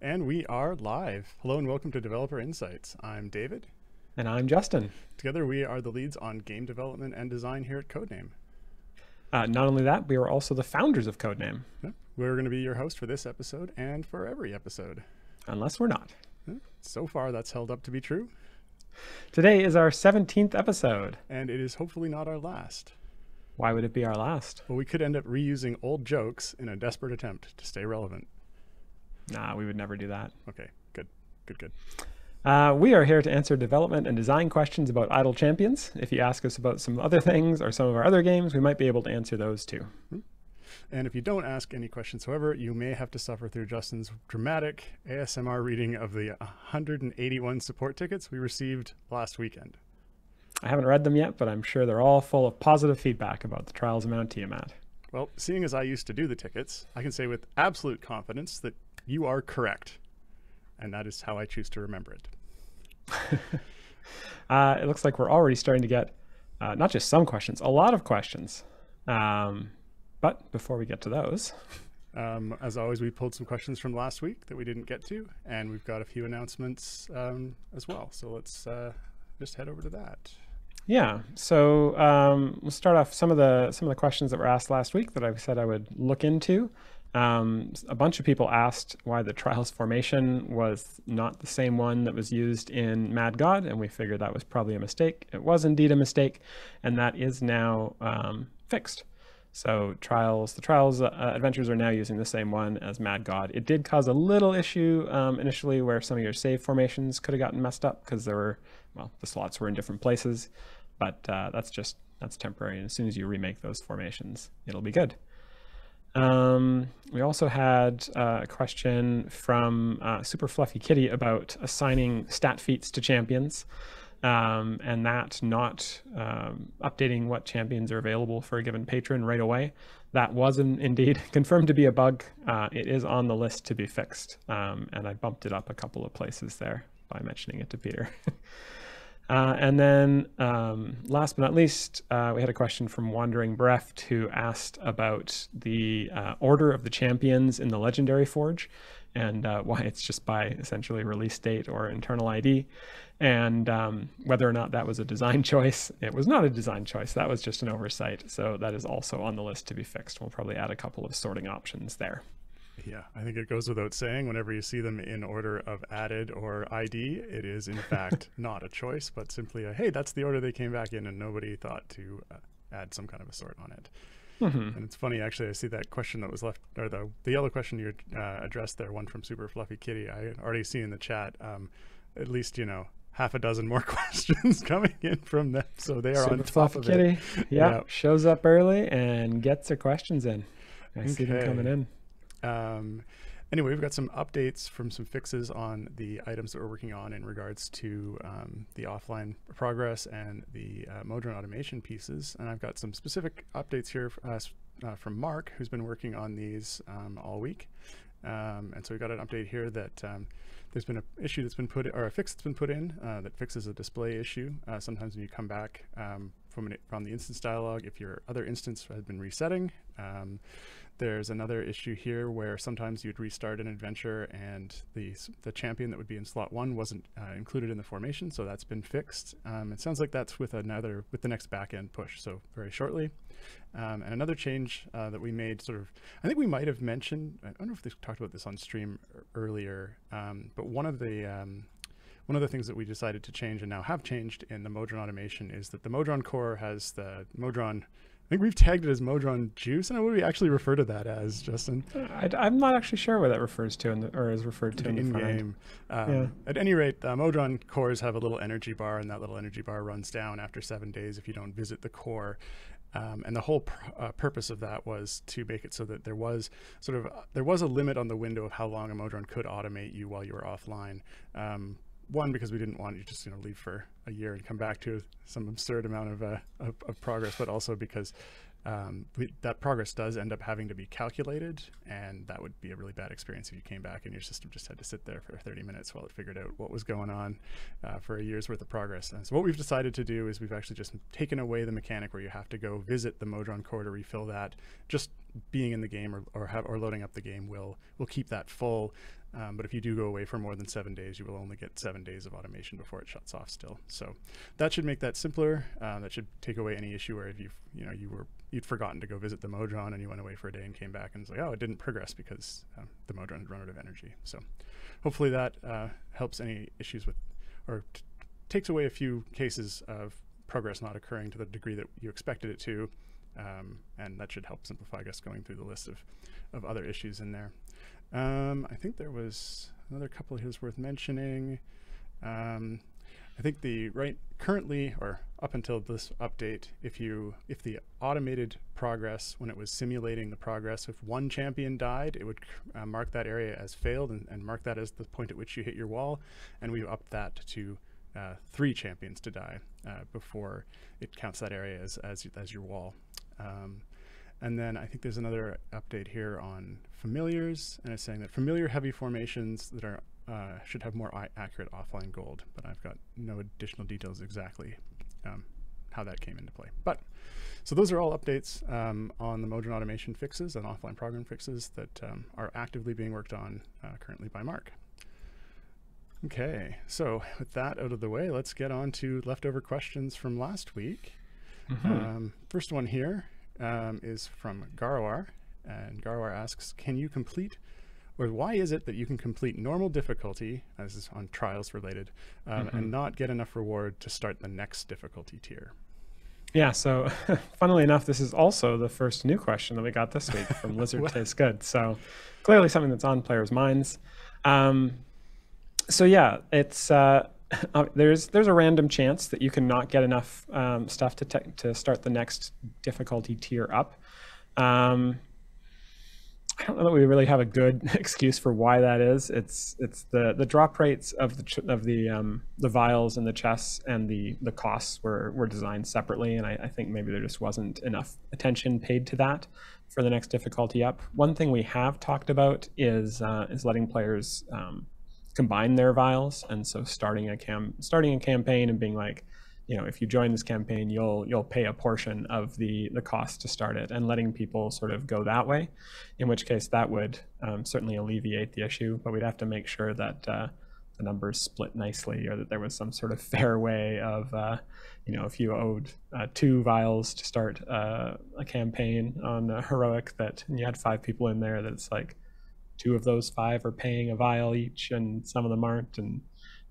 And we are live. Hello and welcome to Developer Insights. I'm David. And I'm Justin. Together we are the leads on game development and design here at Codename. Not only that, we are also the founders of Codename. We're going to be your host for this episode and for every episode. Unless we're not. So far that's held up to be true. Today is our 17th episode. And it is hopefully not our last. Why would it be our last? Well, we could end up reusing old jokes in a desperate attempt to stay relevant. Nah, we would never do that. Okay, good. We are here to answer development and design questions about idle champions. If you ask us about some other things or some of our other games, we might be able to answer those too. And if you don't ask any questions, however, you may have to suffer through Justin's dramatic ASMR reading of the 181 support tickets we received last weekend. I haven't read them yet, but I'm sure they're all full of positive feedback about the Trials of Mount Tiamat. Well, seeing as I used to do the tickets, I can say with absolute confidence that you are correct. And that is how I choose to remember it. It looks like we're already starting to get not just some questions, a lot of questions. But before we get to those... as always, we pulled some questions from last week that we didn't get to, and we've got a few announcements as well. So let's just head over to that. Yeah, so we'll start off some of the questions that were asked last week that I said I would look into. A bunch of people asked why the Trials formation was not the same one that was used in Mad God, and we figured that was probably a mistake. It was indeed a mistake, and that is now fixed. So the Trials adventures are now using the same one as Mad God. It did cause a little issue initially where some of your save formations could have gotten messed up because the slots were in different places, but that's temporary. And as soon as you remake those formations, it'll be good. We also had a question from Super Fluffy Kitty about assigning stat feats to champions. And that not updating what champions are available for a given patron right away. That was indeed confirmed to be a bug. It is on the list to be fixed, and I bumped it up a couple of places there by mentioning it to Peter. And then last but not least, we had a question from Wandering Breft who asked about the order of the champions in the Legendary Forge and why it's just by essentially release date or internal ID, and whether or not that was a design choice. It was not a design choice. That was just an oversight. So that is also on the list to be fixed. We'll probably add a couple of sorting options there. Yeah, I think it goes without saying, whenever you see them in order of added or ID, it is in fact not a choice, but simply a, hey, that's the order they came back in, and nobody thought to add some kind of a sort on it. And it's funny, actually, I see that question that was left, or the yellow question you addressed there, one from Super Fluffy Kitty. I had already seen in the chat at least, half a dozen more questions coming in from them, so they are Super on top Fluffy of Kitty. it. Yeah, shows up early and gets her questions in. I see them coming in. Anyway, we've got some updates from some fixes on the items that we're working on in regards to the offline progress and the Modron automation pieces. And I've got some specific updates here from Mark, who's been working on these all week. And so we've got an update here that there's been an issue that's been put, or a fix that's been put in that fixes a display issue. Sometimes when you come back from the instance dialog, if your other instance has been resetting, there's another issue here where sometimes you'd restart an adventure and the champion that would be in slot 1 wasn't included in the formation, so that's been fixed. It sounds like that's with the next backend push, so very shortly. And another change that we made, I think we might have mentioned, I don't know if they talked about this on stream earlier, but one of the things that we decided to change and now have changed in the Modron automation is that the Modron core has the Modron, I think we've tagged it as Modron Juice, and what do we actually refer to that as, Justin? I'm not actually sure what that refers to or is referred to in the front end. At any rate, Modron cores have a little energy bar, and that little energy bar runs down after 7 days if you don't visit the core. And the whole purpose of that was to make it so that there was a limit on the window of how long a Modron could automate you while you were offline. One, because we didn't want you to just leave for a year and come back to some absurd amount of progress, but also because that progress does end up having to be calculated, and that would be a really bad experience if you came back and your system just had to sit there for 30 minutes while it figured out what was going on for a year's worth of progress. And so what we've decided to do is we've actually just taken away the mechanic where you have to go visit the Modron core to refill that. Just being in the game or loading up the game will keep that full. But if you do go away for more than 7 days, you will only get 7 days of automation before it shuts off still. So that should make that simpler. That should take away any issue where if you'd forgotten to go visit the Modron and you went away for a day and came back and it's like, oh, it didn't progress because the Modron had run out of energy. So hopefully that helps any issues with, or takes away a few cases of progress not occurring to the degree that you expected it to. And that should help simplify, I guess, going through the list of other issues in there. I think there was another couple here's worth mentioning. I think currently, or up until this update, if the automated progress, when it was simulating the progress, if one champion died, it would mark that area as failed and mark that as the point at which you hit your wall. And we upped that to 3 champions to die before it counts that area as your wall. And then I think there's another update here on familiars, and it's saying that familiar heavy formations that are should have more accurate offline gold, but I've got no additional details exactly how that came into play. But so those are all updates on the Modron automation fixes and offline program fixes that are actively being worked on currently by Mark. Okay, so with that out of the way, let's get on to leftover questions from last week. First one here is from Garwar, and Garwar asks, can you complete, or why is it that you can complete normal difficulty, as is on trials related, and not get enough reward to start the next difficulty tier? Yeah, so funnily enough, this is also the first new question that we got this week from Lizard Tastes Good. So clearly something that's on players' minds. So yeah, it's there's a random chance that you can not get enough stuff to start the next difficulty tier up. I don't know that we really have a good excuse for why that is. It's the drop rates of the vials and the chests and the costs were designed separately, and I think maybe there just wasn't enough attention paid to that for the next difficulty up. One thing we have talked about is letting players combine their vials, and so starting a campaign and being like, you know, if you join this campaign, you'll pay a portion of the cost to start it, and letting people sort of go that way, in which case that would certainly alleviate the issue, but we'd have to make sure that the numbers split nicely, or that there was some sort of fair way of, you know, if you owed 2 vials to start a campaign on a heroic and you had 5 people in there, that it's like 2 of those 5 are paying a vial each and some of them aren't, and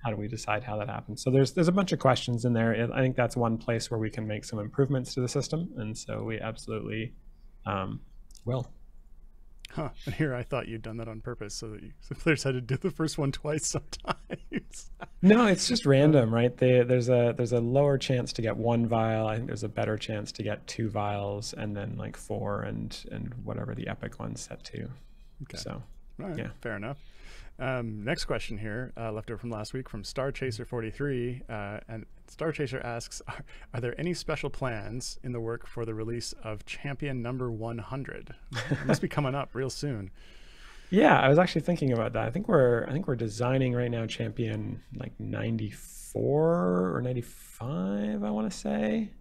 how do we decide how that happens? So there's a bunch of questions in there. I think that's one place where we can make some improvements to the system, and so we absolutely will. Huh. And here I thought you'd done that on purpose so that players had to do the first one twice sometimes. No, it's just random, right? There's a lower chance to get 1 vial. I think there's a better chance to get 2 vials, and then like 4 and whatever the epic one's set to. Okay. So right, yeah, fair enough. Next question here, left over from last week from Star Chaser 43, and Star Chaser asks, are there any special plans in the work for the release of Champion number 100? It must be coming up real soon. Yeah, I was actually thinking about that. I think we're designing right now Champion like 94 or 95, I want to say.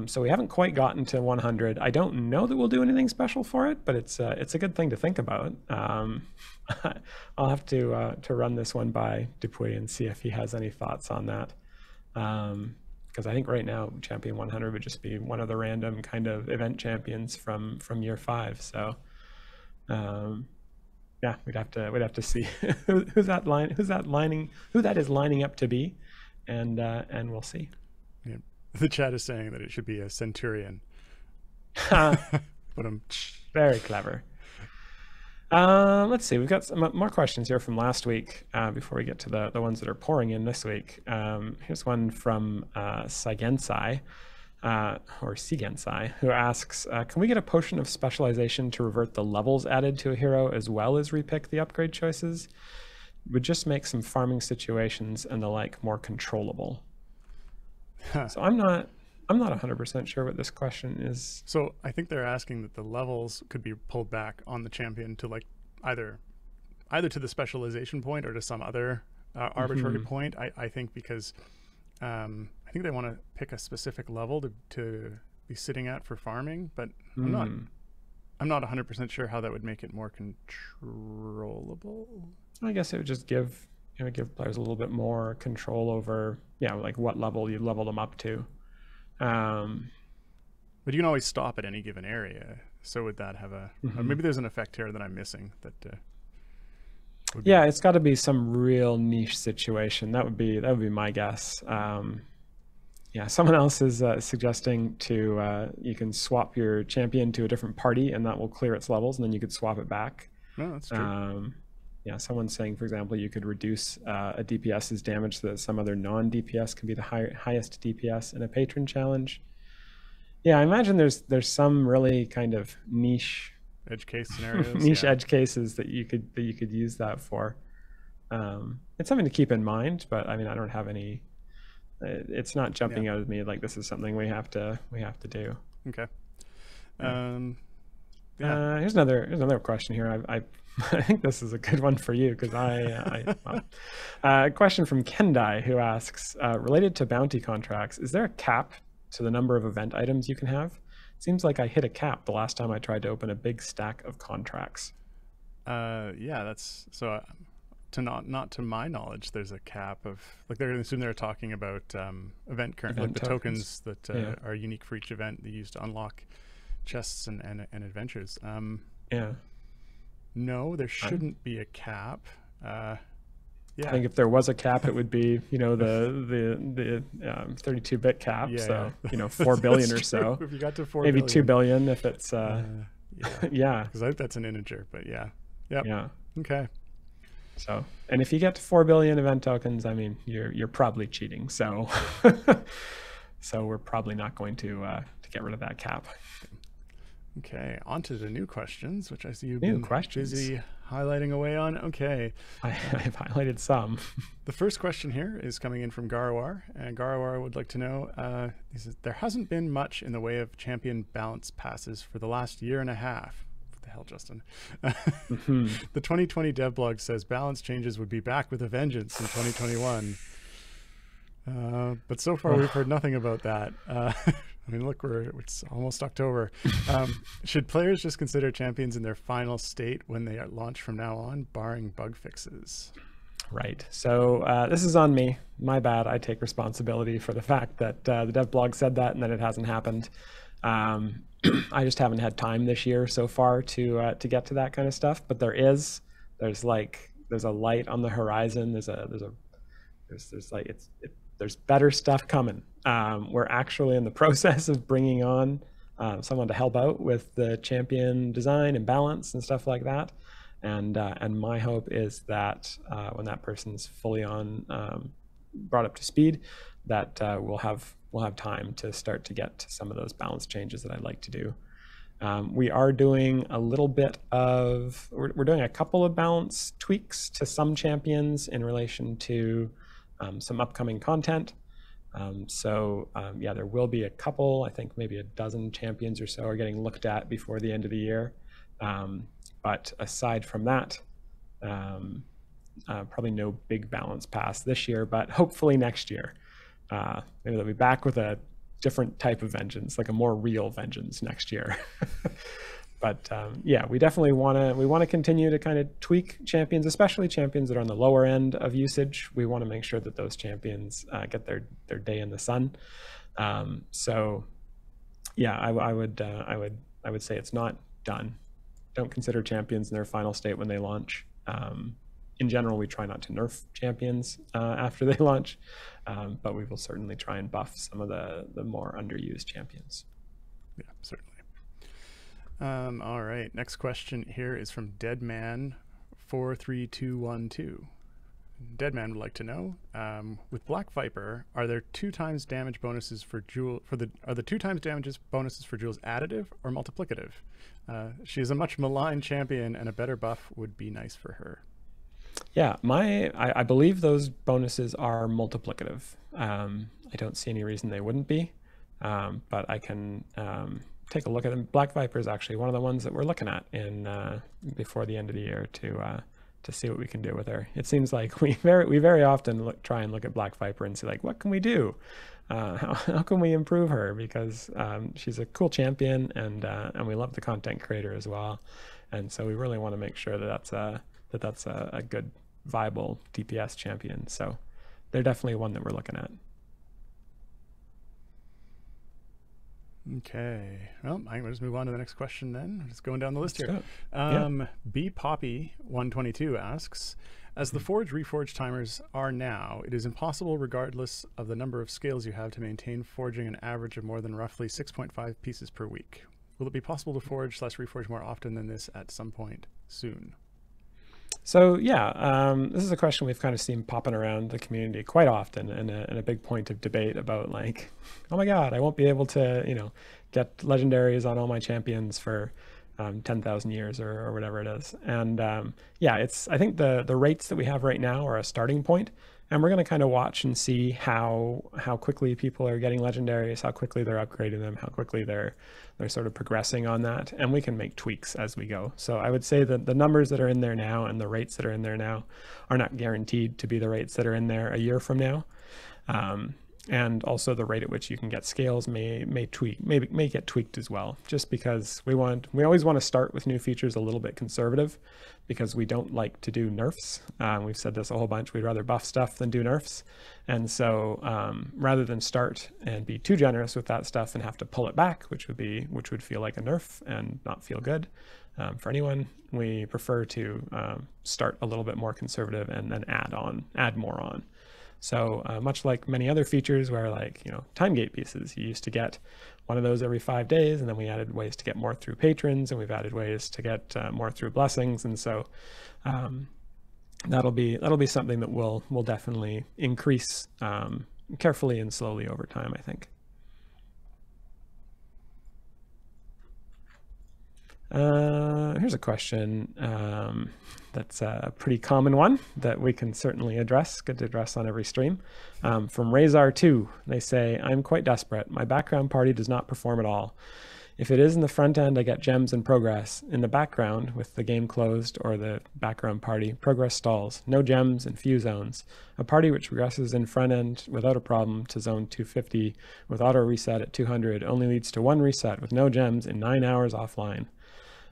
So we haven't quite gotten to 100. I don't know that we'll do anything special for it, but it's a good thing to think about. I'll have to run this one by Dupuy and see if he has any thoughts on that. Because I think right now Champion 100 would just be one of the random kind of event champions from year 5. So yeah, we'd have to see who that is lining up to be, and we'll see. Yeah. The chat is saying that it should be a centurion. But very clever. Let's see. We've got some more questions here from last week before we get to the ones that are pouring in this week. Here's one from saigenzai, or saigenzai, who asks, can we get a potion of specialization to revert the levels added to a hero as well as repick the upgrade choices? It would just make some farming situations and the like more controllable. So I'm not 100% sure what this question is. So I think they're asking that the levels could be pulled back on the champion to like either to the specialization point or to some other arbitrary point. I think because I think they want to pick a specific level to be sitting at for farming, but I'm I'm not 100% sure how that would make it more controllable. I guess it would just give players a little bit more control over, like what level you level them up to. But you can always stop at any given area. So would that have a? Or maybe there's an effect here that I'm missing. That. It's got to be some real niche situation. That would be my guess. Someone else is suggesting you can swap your champion to a different party, and that will clear its levels, and then you could swap it back. No, that's true. Someone's saying, for example, you could reduce a DPS's damage so that some other non-DPS can be the highest DPS in a patron challenge. Yeah, I imagine there's some really kind of niche edge case scenarios, edge cases that you could use that for. It's something to keep in mind, but I mean, I don't have any. It's not jumping out at me like this is something we have to do. Okay. Here's another question here. I think this is a good one for you because a question from Kendai who asks, related to bounty contracts, is there a cap to the number of event items you can have? Seems like I hit a cap the last time I tried to open a big stack of contracts. That's so. Not to my knowledge, there's a cap of like they're going to assume they're talking about event like the tokens that are unique for each event they use to unlock chests and adventures. No, there shouldn't be a cap. I think if there was a cap, it would be the 32-bit cap. So 4 billion or so. If you got to 4 maybe billion. 2 billion if it's because I think that's an integer. But okay. So, and if you get to 4 billion event tokens, I mean, you're probably cheating. So, so we're probably not going to get rid of that cap. Okay, on to the new questions, which I see you've been busy highlighting away on. Okay. I've highlighted some. The first question here is coming in from Garwar, and Garwar would like to know, he says, there hasn't been much in the way of champion balance passes for the last year and a half. What the hell, Justin? The 2020 devblog says balance changes would be back with a vengeance in 2021. But so far we've heard nothing about that. I mean, look, it's almost October. Should players just consider champions in their final state when they launch from now on, barring bug fixes? Right. So this is on me. My bad. I take responsibility for the fact that the dev blog said that and that it hasn't happened. I just haven't had time this year so far to get to that kind of stuff. But there's a light on the horizon. There's better stuff coming. We're actually in the process of bringing on someone to help out with the champion design and balance and stuff like that. And my hope is that when that person's fully brought up to speed, that we'll have time to start to get to some of those balance changes that I'd like to do. We are doing a little bit of, we're doing a couple of balance tweaks to some champions in relation to some upcoming content. There will be a couple, I think maybe a dozen champions or so are getting looked at before the end of the year. But aside from that, probably no big balance pass this year, but hopefully next year. Maybe they'll be back with a different type of vengeance, like a more real vengeance next year. But we definitely want to continue to kind of tweak champions, especially champions that are on the lower end of usage. We want to make sure that those champions get their day in the sun. I would say it's not done. Don't consider champions in their final state when they launch. In general, we try not to nerf champions after they launch, but we will certainly try and buff some of the more underused champions. Yeah, certainly. All right, next question here is from Deadman43212. Deadman would like to know, with Black Viper, are there 2 times damage bonuses for Jewel are the 2 times damages bonuses for Jewels additive or multiplicative? She is a much maligned champion and a better buff would be nice for her. Yeah, I believe those bonuses are multiplicative. I don't see any reason they wouldn't be, but I can take a look at them. Black Viper is actually one of the ones that we're looking at in before the end of the year to see what we can do with her. It seems like we very often try and look at Black Viper and see like, what can we do? How can we improve her? Because she's a cool champion, and we love the content creator as well. And so we really want to make sure that that's a good, viable DPS champion. So they're definitely one that we're looking at. Okay, well, I'm gonna just move on to the next question then. Just going down the list here. B Poppy 122 asks, as the Forge Reforge timers are now, it is impossible, regardless of the number of scales you have, to maintain forging an average of more than roughly 6.5 pieces per week. Will it be possible to forge/reforge more often than this at some point soon? So yeah, this is a question we've kind of seen popping around the community quite often, and a big point of debate about like, oh my God, I won't be able to, you know, get legendaries on all my champions for 10,000 years or whatever it is. And yeah, I think the rates that we have right now are a starting point, and we're going to kind of watch and see how quickly people are getting legendaries, how quickly they're upgrading them, how quickly they're sort of progressing on that, and we can make tweaks as we go. So I would say that the numbers that are in there now and the rates that are in there now are not guaranteed to be the rates that are in there a year from now. And also the rate at which you can get scales may get tweaked as well, just because we always want to start with new features a little bit conservative, because we don't like to do nerfs. We've said this a whole bunch. We'd rather buff stuff than do nerfs. And so rather than start and be too generous with that stuff and have to pull it back, which would feel like a nerf and not feel good for anyone, we prefer to start a little bit more conservative and then add more on. So much like many other features where, like, you know, time gate pieces, you used to get one of those every 5 days, and then we added ways to get more through patrons, and we've added ways to get more through blessings. And so that'll be something that will definitely increase carefully and slowly over time, I think. Here's a question that's a pretty common one that we can certainly address. Good to address on every stream. From Razar2, they say, I'm quite desperate. My background party does not perform at all. If it is in the front end, I get gems and progress. In the background, with the game closed or the background party, progress stalls. No gems and few zones. A party which progresses in front end without a problem to zone 250 with auto reset at 200 only leads to one reset with no gems in 9 hours offline.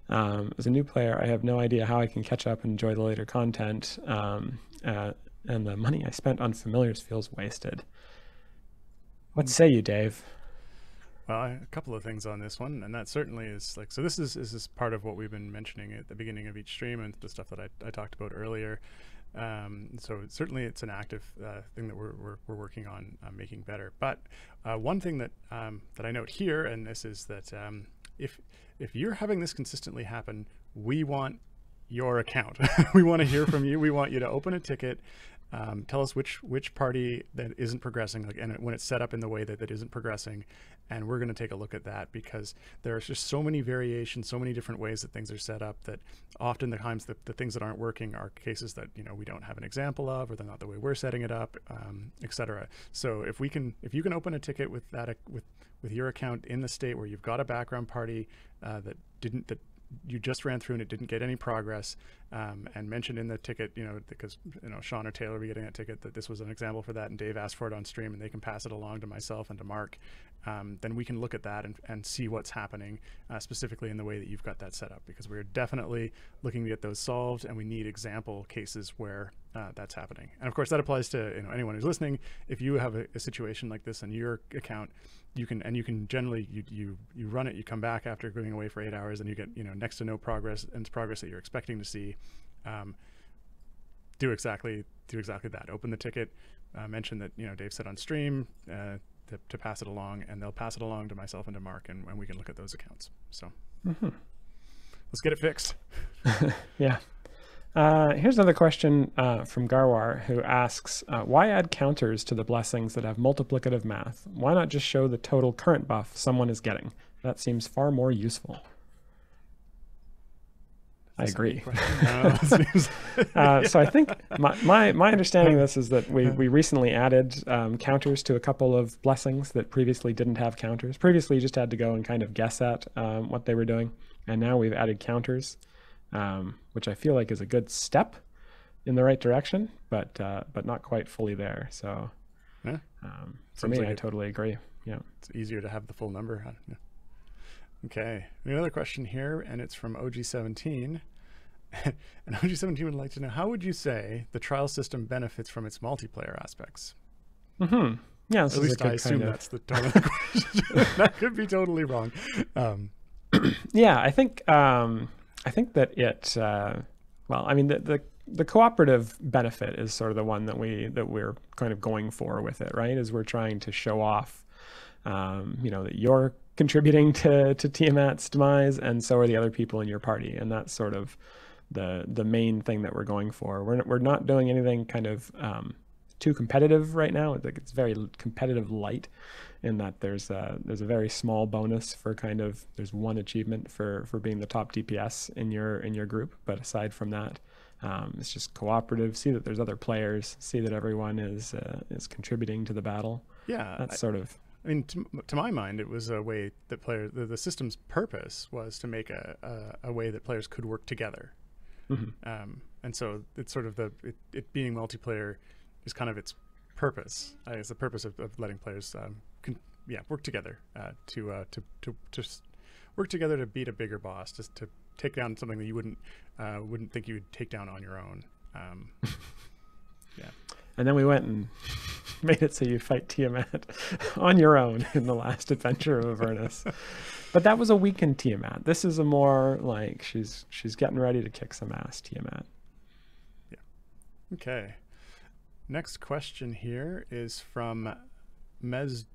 As a new player, I have no idea how I can catch up and enjoy the later content, and the money I spent on familiars feels wasted. What say you, Dave? Well, a couple of things on this one, and that certainly is like, so this is part of what we've been mentioning at the beginning of each stream and the stuff that I talked about earlier. So certainly it's an active thing that we're working on making better. But one thing that I note here, and this is that if you're having this consistently happen, we want your account. We want to hear from you. We want you to open a ticket, tell us which party that isn't progressing, like, and when it's set up in the way that isn't progressing, and we're going to take a look at that, because there's just so many variations, so many different ways that things are set up, that often the times the things that aren't working are cases that, you know, we don't have an example of, or they're not the way we're setting it up, etc. So if you can open a ticket with that with your account in the state where you've got a background party that you just ran through and it didn't get any progress, and mentioned in the ticket, you know, because, you know, Sean or Taylor will be getting that ticket, that this was an example for that, and Dave asked for it on stream, and they can pass it along to myself and to Mark, then we can look at that and see what's happening specifically in the way that you've got that set up, because we're definitely looking to get those solved, and we need example cases where that's happening. And of course that applies to, you know, anyone who's listening. If you have a situation like this on your account, you can generally you run it, you come back after going away for 8 hours, and you get, you know, next to no progress, and it's progress that you're expecting to see. Do exactly that. Open the ticket, mention that, you know, Dave said on stream to pass it along, and they'll pass it along to myself and to Mark, and we can look at those accounts. So let's get it fixed. Yeah. Here's another question from Garwar, who asks, why add counters to the blessings that have multiplicative math? Why not just show the total current buff someone is getting? That seems far more useful. I agree. So I think my understanding of this is that we recently added counters to a couple of blessings that previously didn't have counters. Previously, you just had to go and kind of guess at what they were doing, and now we've added counters, which I feel like is a good step. in the right direction, but not quite fully there. So Yeah. for me, I totally agree. Yeah. It's easier to have the full number. Yeah. Okay. Another question here, and it's from OG17. And OG17 would like to know, how would you say the trial system benefits from its multiplayer aspects? Mm-hmm. Yeah, at least I assume that's the tone of the question. That could be totally wrong. Yeah, I think that it. Well, I mean, the cooperative benefit is sort of the one that we're kind of going for with it, right? Is we're trying to show off, that you're contributing to Tiamat's demise, and so are the other people in your party, and that's sort of the main thing that we're going for. We're not doing anything kind of too competitive right now. It's very competitive light, in that there's a very small bonus for there's one achievement for being the top DPS in your group, but aside from that, it's just cooperative. See that there's other players. See that everyone is contributing to the battle. Yeah, that's sort of. I mean, to my mind, it was a way that the system's purpose was to make a way that players could work together. Mm-hmm. And so it's sort of it being multiplayer is kind of its purpose. It's the purpose of letting players work together to just work together to beat a bigger boss, just to take down something that you wouldn't think you would take down on your own. Yeah. And then we went and made it so you fight Tiamat on your own in the last adventure of Avernus. But that was a weakened Tiamat. This is a more like she's getting ready to kick some ass Tiamat. Yeah. Okay. Next question here is from Mezduvali.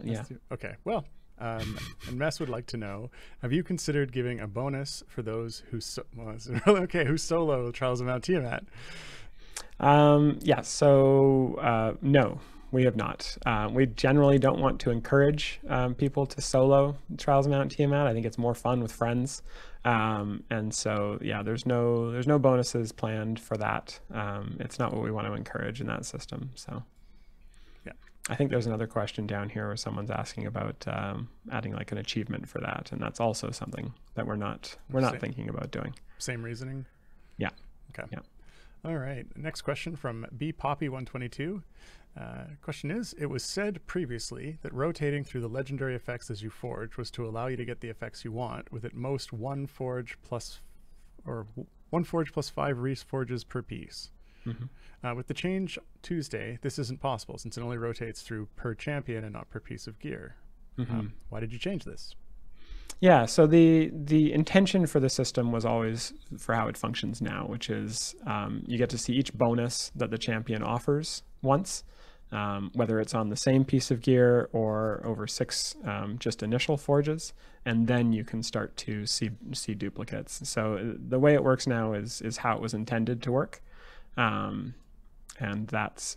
Yeah. Okay. Well, and Mess would like to know: have you considered giving a bonus for those who who solo Trials of Mount Tiamat? Yeah. So no, we have not. We generally don't want to encourage people to solo Trials of Mount Tiamat. I think it's more fun with friends. And so, yeah, there's no bonuses planned for that. It's not what we want to encourage in that system. So, yeah, I think there's another question down here where someone's asking about adding like an achievement for that, and that's also something that we're not thinking about doing. Same reasoning. Yeah. Okay. Yeah. All right. Next question from B Poppy 122. Question is, it was said previously that rotating through the legendary effects as you forge was to allow you to get the effects you want, with at most one forge plus 5 reforges per piece. Mm-hmm. With the change Tuesday, this isn't possible since it only rotates through per champion and not per piece of gear. Mm-hmm. Why did you change this? Yeah, so the intention for the system was always for how it functions now, which is you get to see each bonus that the champion offers once, whether it's on the same piece of gear or over 6 just initial forges, and then you can start to see duplicates. So the way it works now is how it was intended to work, and that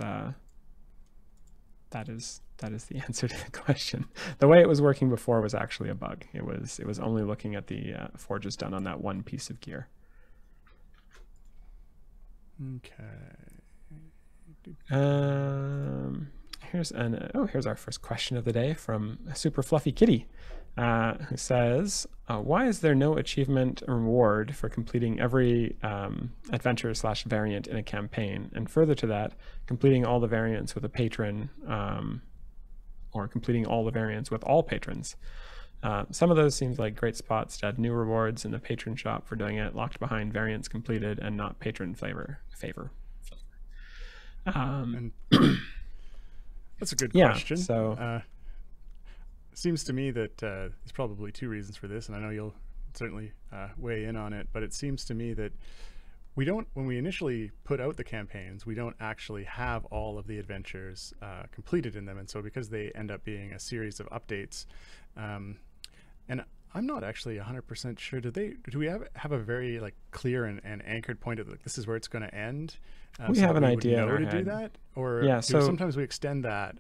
is the answer to the question. The way it was working before was actually a bug. It was only looking at the forges done on that one piece of gear. Okay. Here's our first question of the day from Super Fluffy Kitty, who says, why is there no achievement reward for completing every adventure / variant in a campaign? And further to that, completing all the variants with a patron, or completing all the variants with all patrons. Some of those seems like great spots to add new rewards in the patron shop for doing it, locked behind variants completed and not patron favor. That's a good question. So seems to me that there's probably 2 reasons for this, and I know you'll certainly weigh in on it, but it seems to me that when we initially put out the campaigns, we don't actually have all of the adventures completed in them, and so because they end up being a series of updates, and I'm not actually 100% sure. Do we have a very like clear and anchored point of like this is where it's going to end? We have an idea in our to head. do that, or yeah. So sometimes we extend that.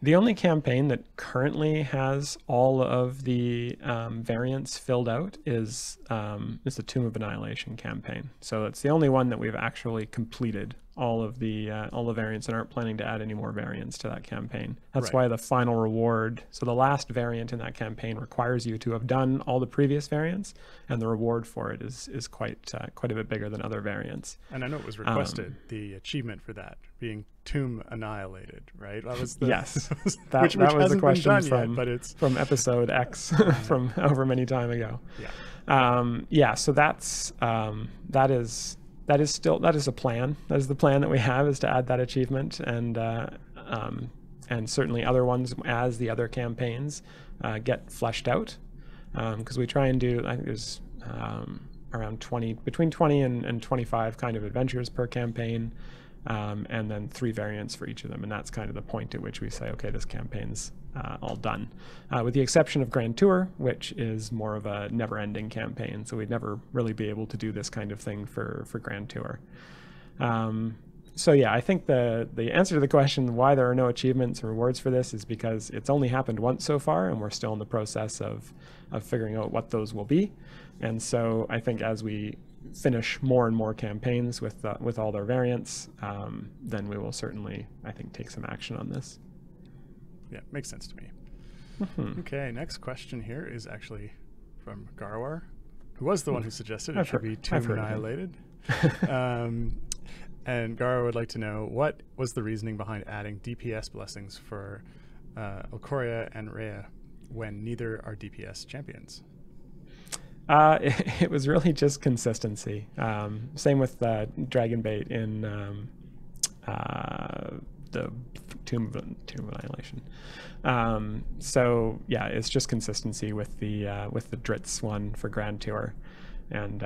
The only campaign that currently has all of the variants filled out is the Tomb of Annihilation campaign. So it's the only one that we've actually completed all the variants and aren't planning to add any more variants to that campaign. That's Right. why the final reward, so the last variant in that campaign requires you to have done all the previous variants, and the reward for it is quite a bit bigger than other variants. And I know it was requested, the achievement for that being Tomb Annihilated, right? That was the, Yes, which that was the hasn't been question done from yet, but it's from episode X from over many time ago. yeah. So that's that is a plan. That is the plan that we have, is to add that achievement, and certainly other ones as the other campaigns get fleshed out, because we try and do, I think there's around between 20 and 25 kind of adventures per campaign, and then 3 variants for each of them, and that's kind of the point at which we say, okay, this campaign's all done, with the exception of Grand Tour, which is more of a never-ending campaign, so we'd never really be able to do this kind of thing for Grand Tour. So yeah, I think the answer to the question why there are no achievements or rewards for this is because it's only happened once so far, and we're still in the process of figuring out what those will be. And so I think as we finish more and more campaigns with all their variants, then we will certainly, I think, take some action on this. Yeah, makes sense to me. Okay, next question here is actually from Garwar, who was the one who suggested it should be Tomb Annihilated. And Garwar would like to know, what was the reasoning behind adding DPS Blessings for Alcoria and Rhea when neither are DPS champions? It was really just consistency. Same with Dragonbait in the Tomb of Annihilation. So yeah, it's just consistency with the Dritz one for Grand Tour, and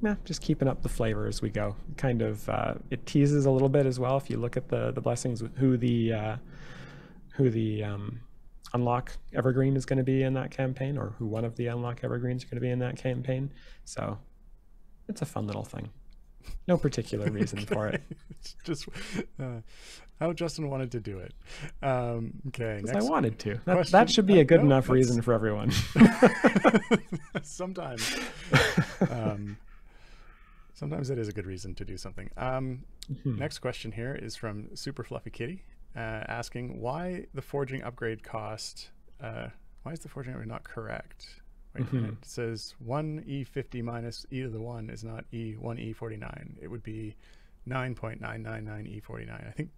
yeah, just keeping up the flavor as we go. Kind of it teases a little bit as well. If you look at the blessings, who the unlock evergreen is going to be in that campaign, or who one of the unlock evergreens are going to be in that campaign. So it's a fun little thing. No particular reason for it. It's just how Justin wanted to do it. Okay, I wanted to. That should be a good enough reason for everyone. Sometimes. Sometimes it is a good reason to do something. Next question here is from Super Fluffy Kitty, asking why the forging upgrade cost. Why is the forging upgrade not correct? Wait a minute. It says 1E50 minus e to the 1 is not E1E49. It would be 9.999E49.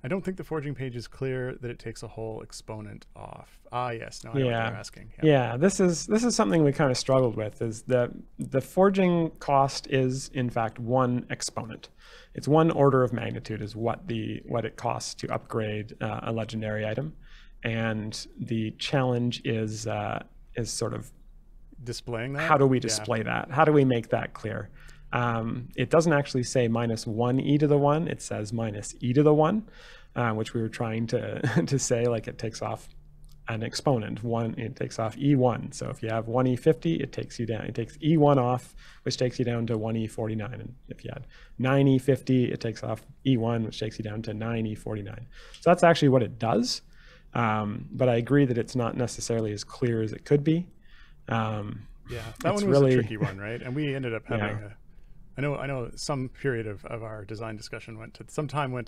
I don't think the forging page is clear that it takes a whole exponent off. Yes, now I know what you're asking. Yeah, this is something we kind of struggled with, is that the forging cost is in fact 1 exponent. It's 1 order of magnitude is what it costs to upgrade a legendary item, and the challenge is sort of displaying that. How do we display that? How do we make that clear? It doesn't actually say minus 1e to the 1. It says minus e to the 1, which we were trying to say, like, it takes off an exponent. It takes off e1. So if you have 1e50, it takes you down. It takes e1 off, which takes you down to 1e49. And if you had 9e50, it takes off e1, which takes you down to 9e49. So that's actually what it does. But I agree that it's not necessarily as clear as it could be. Yeah, that one was really a tricky one, right? And we ended up having I know some period of our design discussion went to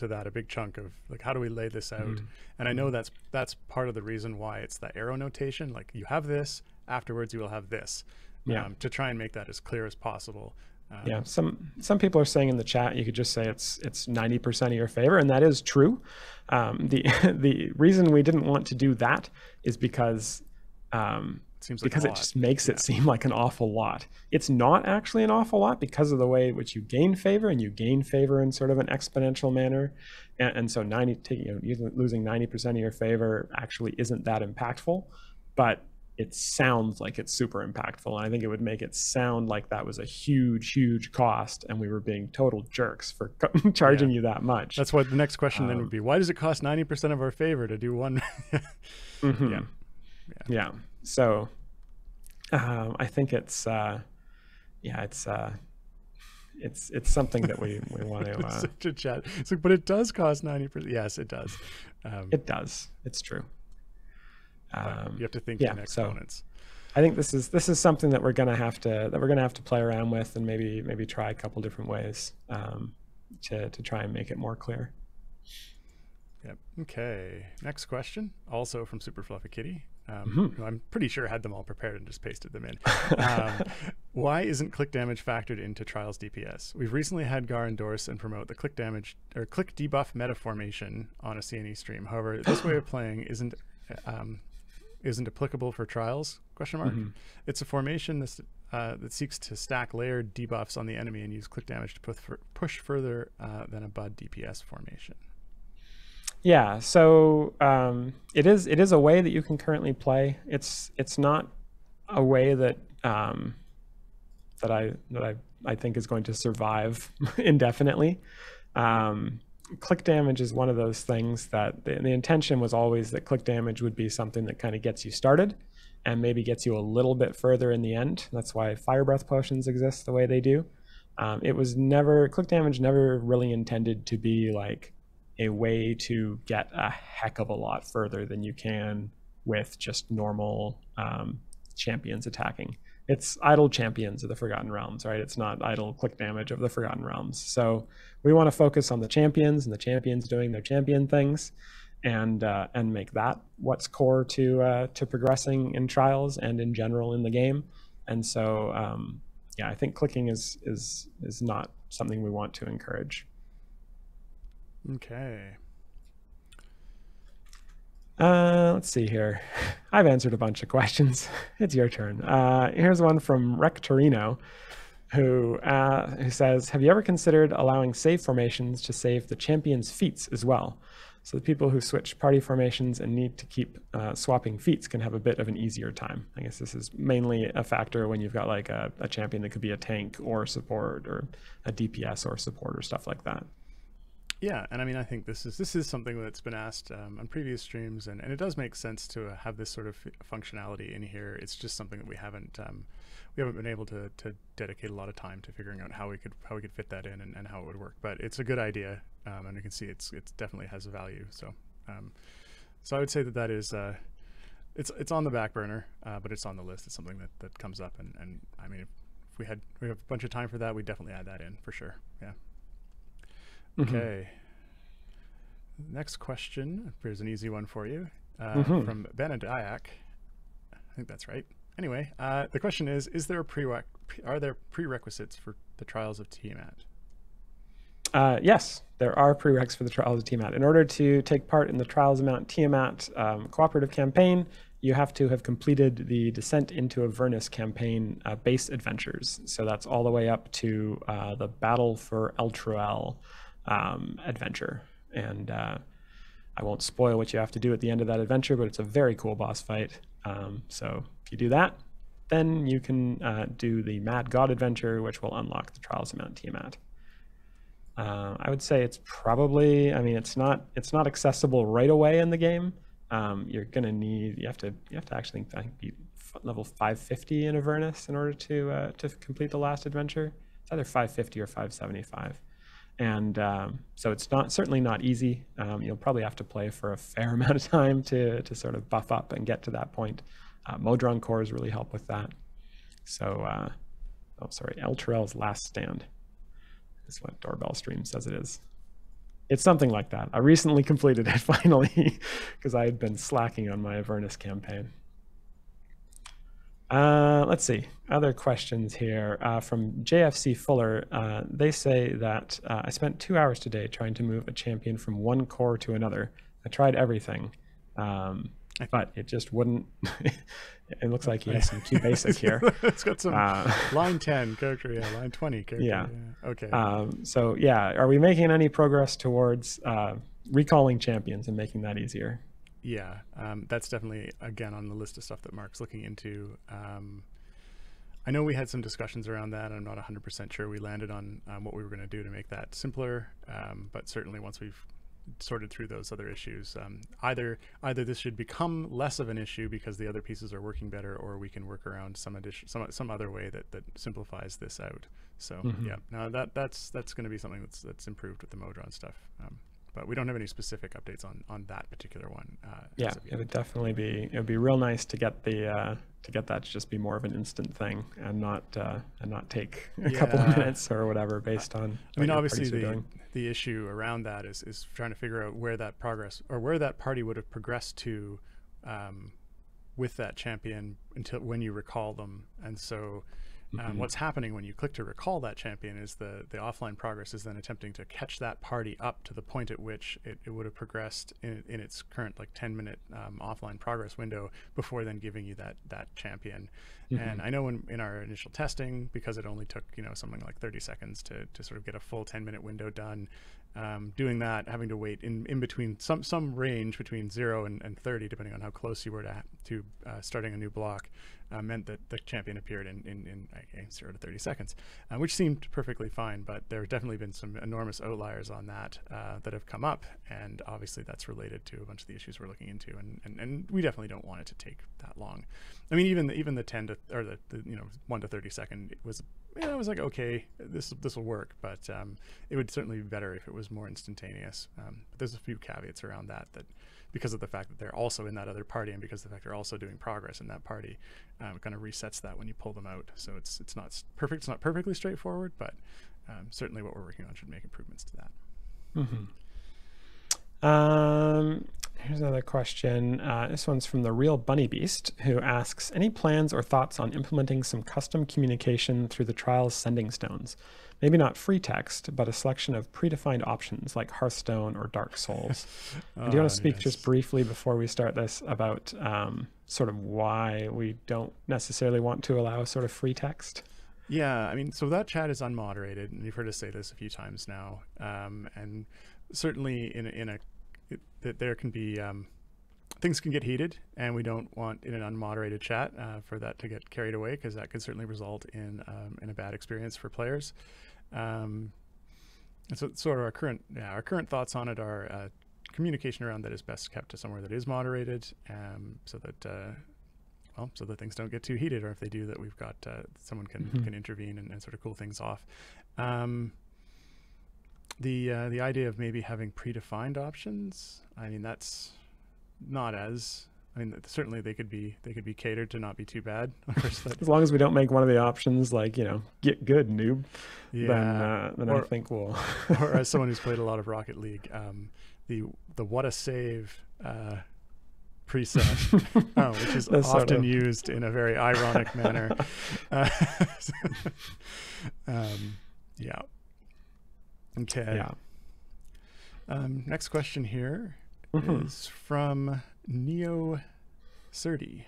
that, a big chunk of like, how do we lay this out? And I know that's part of the reason why it's the arrow notation, like you have this, afterwards you will have this, to try and make that as clear as possible. Some people are saying in the chat you could just say it's 90% of your favor, and that is true. The reason we didn't want to do that is because it just makes it seem like an awful lot. It's not actually an awful lot because of the way in which you gain favor, and you gain favor in sort of an exponential manner. And so losing 90% of your favor actually isn't that impactful, but it sounds like it's super impactful. And I think it would make it sound like that was a huge, huge cost, and we were being total jerks for charging you that much. That's what the next question then would be. Why does it cost 90% of our favor to do one? So I think it's something that we want to such a chat. It's like, but it does cost 90%. Yes, it does. It does. It's true. You have to think in exponents. So I think this is something that we're gonna have to play around with, and maybe try a couple different ways. to try and make it more clear. Yep. Okay. Next question, also from Super Fluffy Kitty. Who I'm pretty sure had them all prepared and just pasted them in. Why isn't click damage factored into Trials DPS? We've recently had Gar endorse and promote the click damage or click debuff meta formation on a CNE stream. However, this way of playing isn't applicable for Trials? ? It's a formation that seeks to stack layered debuffs on the enemy and use click damage to push further than a Bud DPS formation. Yeah, so it is a way that you can currently play. It's not a way that I think is going to survive indefinitely. Click damage is one of those things that the intention was always that click damage would be something that kind of gets you started and maybe gets you a little bit further in the end. That's why fire breath potions exist the way they do. Click damage never really intended to be like a way to get a heck of a lot further than you can with just normal champions attacking. It's idle champions of the Forgotten Realms, right? It's not idle click damage of the Forgotten Realms. So we want to focus on the champions and the champions doing their champion things, and make that what's core to progressing in Trials and in general in the game. And so yeah, I think clicking is not something we want to encourage. Okay. Let's see here. I've answered a bunch of questions. It's your turn. Here's one from Rectorino, who says, have you ever considered allowing save formations to save the champion's feats as well? So the people who switch party formations and need to keep swapping feats can have a bit of an easier time. I guess this is mainly a factor when you've got like a champion that could be a tank or support or a DPS or support or stuff like that. Yeah, and I mean, I think this is something that's been asked on previous streams, and it does make sense to have this sort of functionality in here. It's just something that we haven't been able to dedicate a lot of time to figuring out how we could fit that in and how it would work. But it's a good idea, and you can see it's definitely has a value. So so I would say that is it's on the back burner, but it's on the list. It's something that comes up, and I mean, if we have a bunch of time for that, we'd definitely add that in for sure. Yeah. Okay. Next question. Here's an easy one for you from Benediak. I think that's right. Anyway, the question is there are there prerequisites for the Trials of Tiamat? Yes, there are prereqs for the Trials of Tiamat. In order to take part in the Trials of Mount Tiamat cooperative campaign, you have to have completed the Descent into Avernus campaign base adventures. So that's all the way up to the Battle for Elturel adventure. And I won't spoil what you have to do at the end of that adventure, but it's a very cool boss fight. So if you do that, then you can do the Mad God adventure, which will unlock the Trials of Mount Tiamat. I would say it's probably, I mean, it's not accessible right away in the game. You're gonna need, you have to actually, I think, be level 550 in Avernus in order to complete the last adventure. It's either 550 or 575. And so it's certainly not easy. You'll probably have to play for a fair amount of time to sort of buff up and get to that point. Modron cores really help with that. So, oh, sorry, Elturel's Last Stand is what Doorbell Stream says it is. It's something like that. I recently completed it finally because I had been slacking on my Avernus campaign. Let's see, other questions here from JFC Fuller. They say that I spent 2 hours today trying to move a champion from one core to another. I tried everything, but it just wouldn't. It looks like he has some Q basic here. It's got some line 10 character, yeah, line 20 character. Yeah. Okay. So yeah, are we making any progress towards recalling champions and making that easier? Yeah, that's definitely, again, on the list of stuff that Mark's looking into. I know we had some discussions around that. I'm not 100% sure we landed on what we were going to do to make that simpler, but certainly once we've sorted through those other issues, either this should become less of an issue because the other pieces are working better, or we can work around some other way that simplifies this out. So yeah, now that's going to be something that's improved with the Modron stuff. But we don't have any specific updates on that particular one. Yeah, it would definitely be, it would be real nice to get the get that to just be more of an instant thing and not take a couple of minutes or whatever based on. I mean, obviously the issue around that is trying to figure out where that progress or where that party would have progressed to with that champion until when you recall them. And so what's happening when you click to recall that champion is the offline progress is then attempting to catch that party up to the point at which it would have progressed in its current like 10-minute offline progress window before then giving you that champion. And I know in our initial testing, because it only took something like 30 seconds to sort of get a full 10-minute window done, doing that, having to wait in between some range between 0 and 30, depending on how close you were to starting a new block, meant that the champion appeared in 0 to 30 seconds, which seemed perfectly fine. But there have definitely been some enormous outliers on that that have come up, and obviously that's related to a bunch of the issues we're looking into, and we definitely don't want it to take that long. I mean, even the 10 to or the 1 to 30 second was. I was like, okay, this will work, but it would certainly be better if it was more instantaneous. But there's a few caveats around that because of the fact that they're also in that other party, and because of the fact they're also doing progress in that party, it kind of resets that when you pull them out. So it's not perfect. It's not perfectly straightforward, but certainly what we're working on should make improvements to that. Here's another question. This one's from the Real Bunny Beast, who asks, any plans or thoughts on implementing some custom communication through the trial's sending stones? Maybe not free text, but a selection of predefined options like Hearthstone or Dark Souls. Do you want to speak just briefly before we start this about sort of why we don't necessarily want to allow sort of free text? Yeah, I mean, so that chat is unmoderated, and you've heard us say this a few times now, and certainly that there can be things can get heated, and we don't want in an unmoderated chat for that to get carried away, because that could certainly result in a bad experience for players. And so sort of our current thoughts on it are communication around that is best kept to somewhere that is moderated, so that things don't get too heated, or if they do, that we've got someone can intervene and sort of cool things off. The idea of maybe having predefined options, I mean, that's not as, I mean, certainly they could be catered to not be too bad. Of course, as long as we don't make one of the options like, get good, noob, then I think we'll. Or as someone who's played a lot of Rocket League, the what a save preset, which is often used in a very ironic manner. Yeah. Okay. Yeah. Next question here is from Neo Surdy.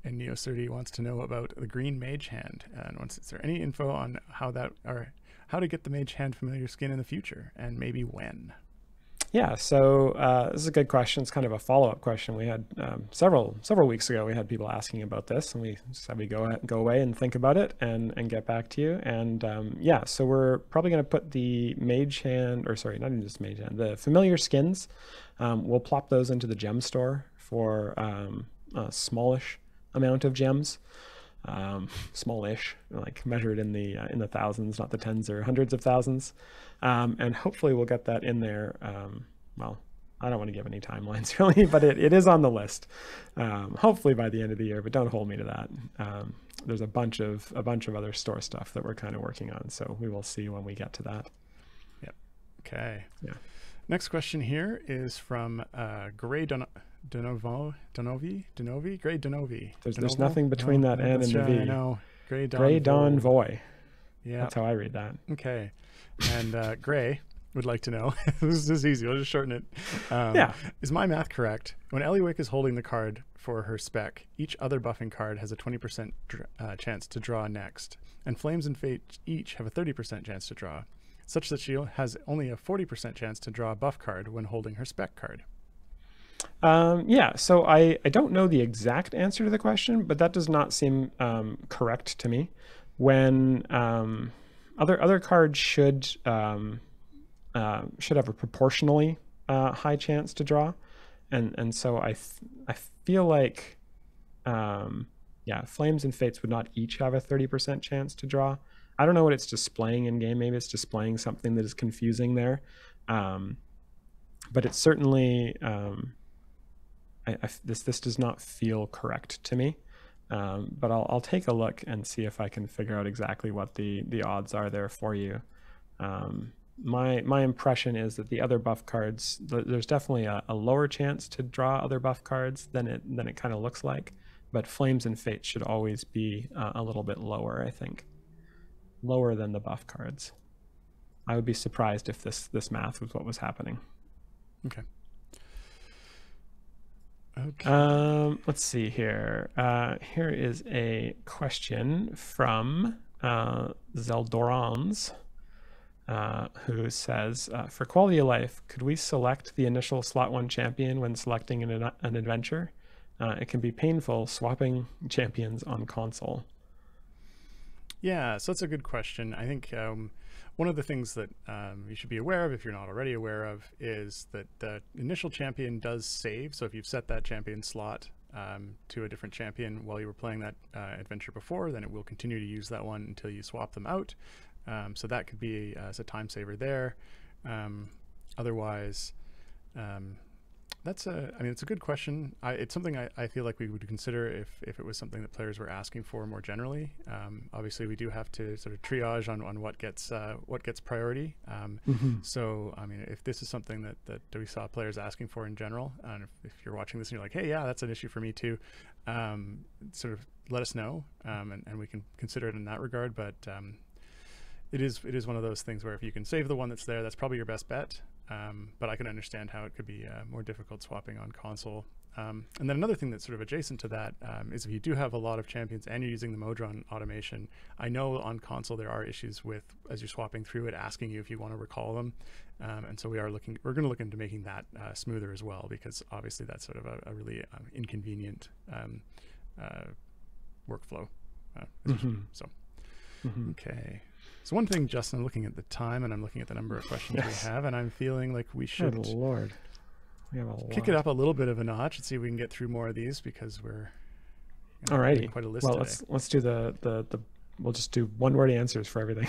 And Neo Surdy wants to know about the green Mage Hand. And is there any info on how to get the Mage Hand familiar skin in the future, and maybe when? Yeah, so this is a good question. It's kind of a follow-up question. We had several weeks ago, we had people asking about this, and we said we go away and think about it and get back to you. And yeah, so we're probably going to put the Mage Hand, or sorry, not even just Mage Hand, the familiar skins. We'll plop those into the gem store for a smallish amount of gems. Smallish, like measured in the thousands, not the tens or hundreds of thousands. And hopefully we'll get that in there. Well, I don't want to give any timelines really, but it is on the list. Hopefully by the end of the year, but don't hold me to that. There's a bunch of other store stuff that we're kind of working on, so we will see when we get to that. Yep. Okay. Yeah. Next question here is from Gray Donovi. Gray Donovi. There's nothing between that N and the V. I know. Gray Donvoy. Yeah. That's how I read that. Okay. And Gray would like to know, this is easy, I'll just shorten it. Yeah. Is my math correct? When Eliwick is holding the card for her spec, each other buffing card has a 20% chance to draw next, and Flames and Fate each have a 30% chance to draw, such that she has only a 40% chance to draw a buff card when holding her spec card. Yeah, so I don't know the exact answer to the question, but that does not seem correct to me. When other cards should have a proportionally high chance to draw, and so I feel like yeah, Flames and Fates would not each have a 30% chance to draw. I don't know what it's displaying in game. Maybe it's displaying something that is confusing there, but it's certainly this does not feel correct to me. But I'll take a look and see if I can figure out exactly what the odds are there for you. My impression is that the other buff cards, there's definitely a lower chance to draw other buff cards than it kind of looks like, but Flames and Fates should always be a little bit lower, I think. Lower than the buff cards. I would be surprised if this math was what was happening. Okay. Okay. Let's see here. Here is a question from Zeldorans, who says, for quality of life, could we select the initial slot 1 champion when selecting an adventure? It can be painful swapping champions on console. Yeah, so that's a good question. I think one of the things that you should be aware of, if you're not already aware of, is that the initial champion does save. So if you've set that champion slot to a different champion while you were playing that adventure before, then it will continue to use that one until you swap them out. So that could be as a time saver there. Otherwise, it's a good question. It's something I feel like we would consider if it was something that players were asking for more generally. Obviously, we do have to sort of triage on what gets priority. So, I mean, if this is something that we saw players asking for in general, and if you're watching this and you're like, hey, yeah, that's an issue for me too, sort of let us know, and we can consider it in that regard. But it is one of those things where if you can save the one that's there, that's probably your best bet. But I can understand how it could be more difficult swapping on console. And then another thing that's sort of adjacent to that is if you do have a lot of champions and you're using the Modron automation, I know on console there are issues with, as you're swapping through it, asking you if you want to recall them. And so we're going to look into making that smoother as well, because obviously that's sort of a really inconvenient workflow. So, okay. So one thing, Justin, I'm looking at the time and I'm looking at the number of questions we have, and I'm feeling like we should Lord. We have a kick it up a little bit of a notch and see if we can get through more of these, because we're alrighty. Quite a list Well, today. let's do we'll just do one-word answers for everything.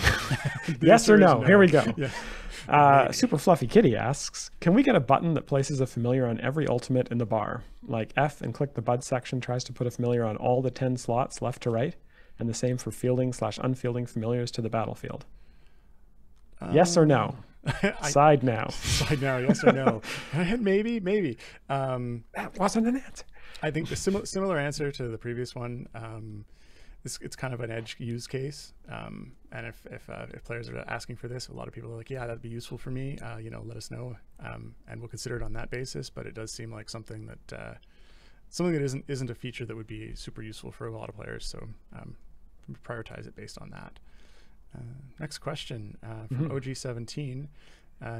Yes or no? Here we go. Yeah. Super Fluffy Kitty asks, can we get a button that places a familiar on every ultimate in the bar? Like F and click the bud section tries to put a familiar on all the 10 slots left to right, and the same for fielding/unfielding familiars to the battlefield. Yes or no? Side now. Side now, yes or no? Maybe. That wasn't an answer. I think the similar answer to the previous one. It's kind of an edge use case, and if players are asking for this, a lot of people are like, yeah, that'd be useful for me. Let us know, and we'll consider it on that basis. But it does seem like something that isn't a feature that would be super useful for a lot of players. So prioritize it based on that. Next question from OG17.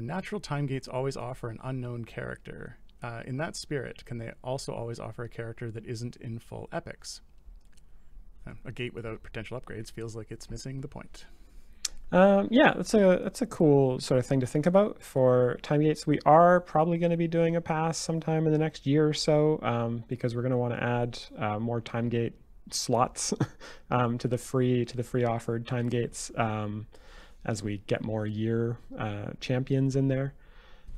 Natural time gates always offer an unknown character. In that spirit, can they also always offer a character that isn't in full epics? A gate without potential upgrades feels like it's missing the point. Yeah, that's a cool sort of thing to think about for time gates. We are probably going to be doing a pass sometime in the next year or so, because we're going to want to add more time gate slots to the free offered time gates as we get more year champions in there.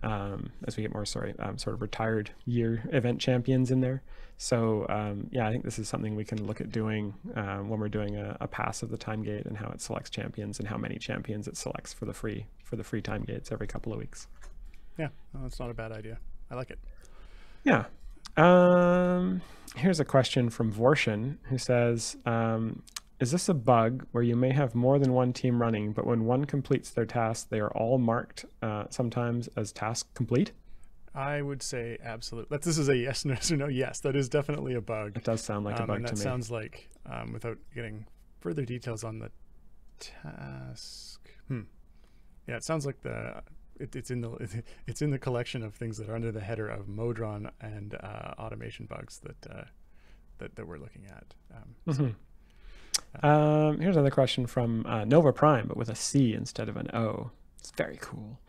As we get more sort of retired year event champions in there. So yeah, I think this is something we can look at doing when we're doing a pass of the time gate, and how it selects champions and how many champions it selects for the free time gates every couple of weeks. Yeah, well, that's not a bad idea. I like it. Yeah. Here's a question from Vorshin, who says, is this a bug where you may have more than one team running, but when one completes their task, they are all marked sometimes as task complete? I would say absolutely. This is a yes or no. Yes, that is definitely a bug. It does sound like a bug and to that me. sounds like, without getting further details on the task. Yeah, it sounds like it's in the collection of things that are under the header of Modron and automation bugs that we're looking at. Here's another question from Nova Prime, but with a C instead of an O. It's very cool.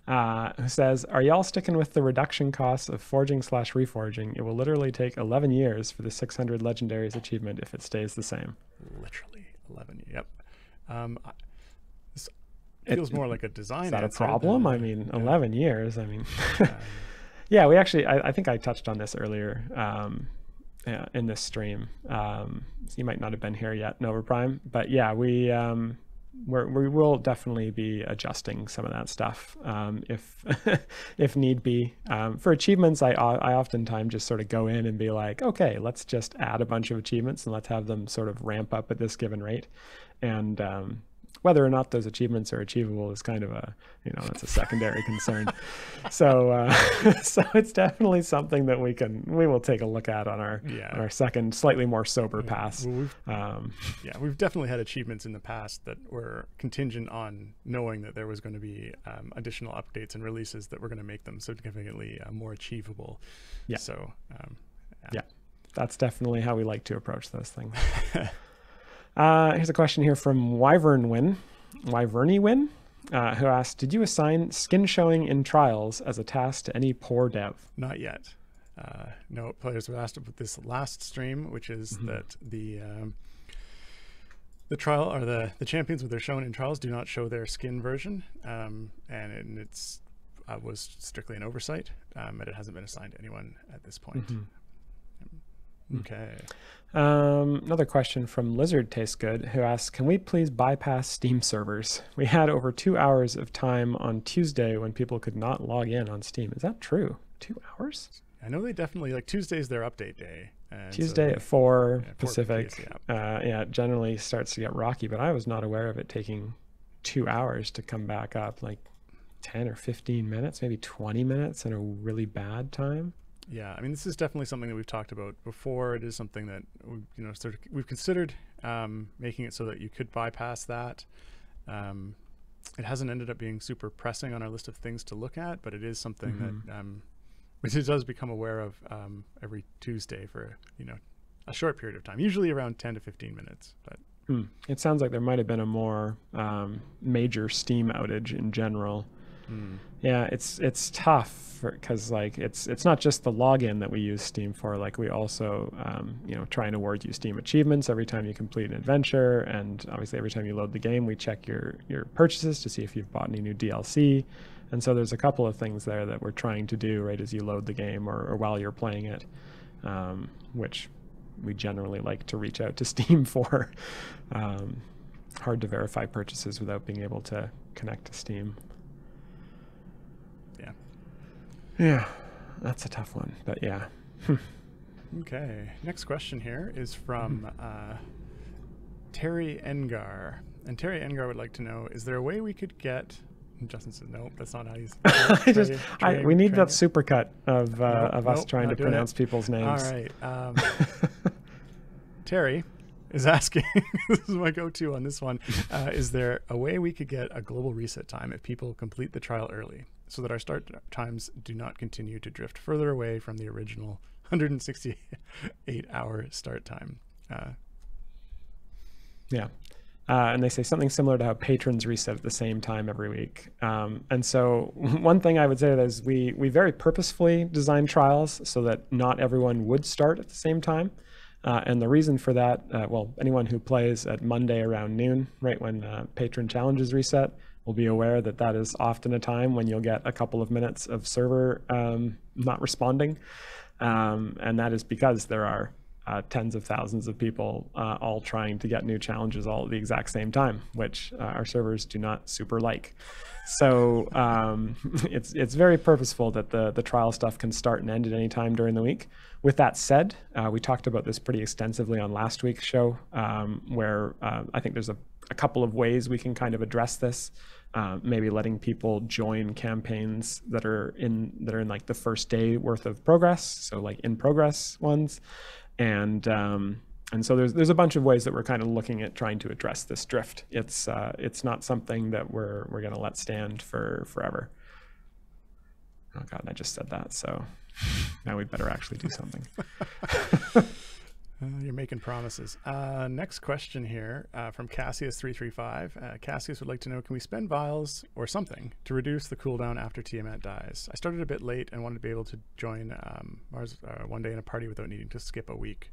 Who says, are y'all sticking with the reduction costs of forging/reforging? It will literally take 11 years for the 600 Legendaries achievement if it stays the same. Literally 11. Yep. It feels more like a design. Is that a problem? I mean, 11 years. I mean, yeah, we actually, I think I touched on this earlier. in this stream. So you might not have been here yet, Nova Prime, but yeah, we will definitely be adjusting some of that stuff if if need be. For achievements, I oftentimes just sort of go in and be like, okay, let's just add a bunch of achievements and let's have them sort of ramp up at this given rate. And whether or not those achievements are achievable is kind of a, that's a secondary concern. So so it's definitely something that we will take a look at on our second, slightly more sober pass. Well, we've definitely had achievements in the past that were contingent on knowing that there was going to be additional updates and releases that were going to make them significantly more achievable. Yeah. So yeah, that's definitely how we like to approach those things. Here's a question here from Wyverny Win, who asked, did you assign skin showing in trials as a task to any poor dev? Not yet. No, players have asked about this last stream, which is that the trial or the champions with their shown in trials do not show their skin version, and it's was strictly an oversight, and it hasn't been assigned to anyone at this point. Okay. Another question from Lizard Tastes Good, who asks, can we please bypass Steam servers? We had over 2 hours of time on Tuesday when people could not log in on Steam. Is that true? 2 hours? I know they definitely, like, Tuesday's their update day. And Tuesday at 4 Pacific. Pacific. Yeah, it generally starts to get rocky, but I was not aware of it taking 2 hours to come back up, like 10 or 15 minutes, maybe 20 minutes in a really bad time. Yeah, I mean, this is definitely something that we've talked about before. It is something that we've considered making it so that you could bypass that. It hasn't ended up being super pressing on our list of things to look at, but it is something that which it does become aware of every Tuesday for a short period of time, usually around 10 to 15 minutes. But it sounds like there might have been a more major Steam outage in general. Yeah, it's tough because like it's not just the login that we use Steam for. Like we also try and award you Steam achievements every time you complete an adventure, and obviously every time you load the game we check your purchases to see if you've bought any new DLC. And so there's a couple of things there that we're trying to do right as you load the game or while you're playing it, which we generally like to reach out to Steam for. Hard to verify purchases without being able to connect to Steam. Yeah, that's a tough one, but yeah. Okay, next question here is from Terry Engar. And Terry Engar would like to know, is there a way we could get... Justin says, no, that's not how he's... we need that supercut of us trying to pronounce people's names. All right. Terry is asking, this is my go-to on this one, is there a way we could get a global reset time if people complete the trial early, so that our start times do not continue to drift further away from the original 168-hour start time? Yeah. And they say something similar to how patrons reset at the same time every week. And so one thing I would say is we very purposefully design trials so that not everyone would start at the same time. And the reason for that, well, anyone who plays at Monday around noon, right when patron challenges reset, will be aware that that is often a time when you'll get a couple of minutes of server not responding. And that is because there are tens of thousands of people all trying to get new challenges all at the exact same time, which our servers do not super like. So it's very purposeful that the trial stuff can start and end at any time during the week. With that said, we talked about this pretty extensively on last week's show, where I think there's a couple of ways we can kind of address this. Maybe letting people join campaigns that are in like the first day worth of progress, so like in progress ones. And so there's a bunch of ways that we're kind of looking at trying to address this drift. It's not something that we're going to let stand for forever. Oh God, I just said that, so now we'd better actually do something. You're making promises. Next question here from Cassius335. Cassius would like to know, can we spend vials or something to reduce the cooldown after Tiamat dies? I started a bit late and wanted to be able to join Mars one day in a party without needing to skip a week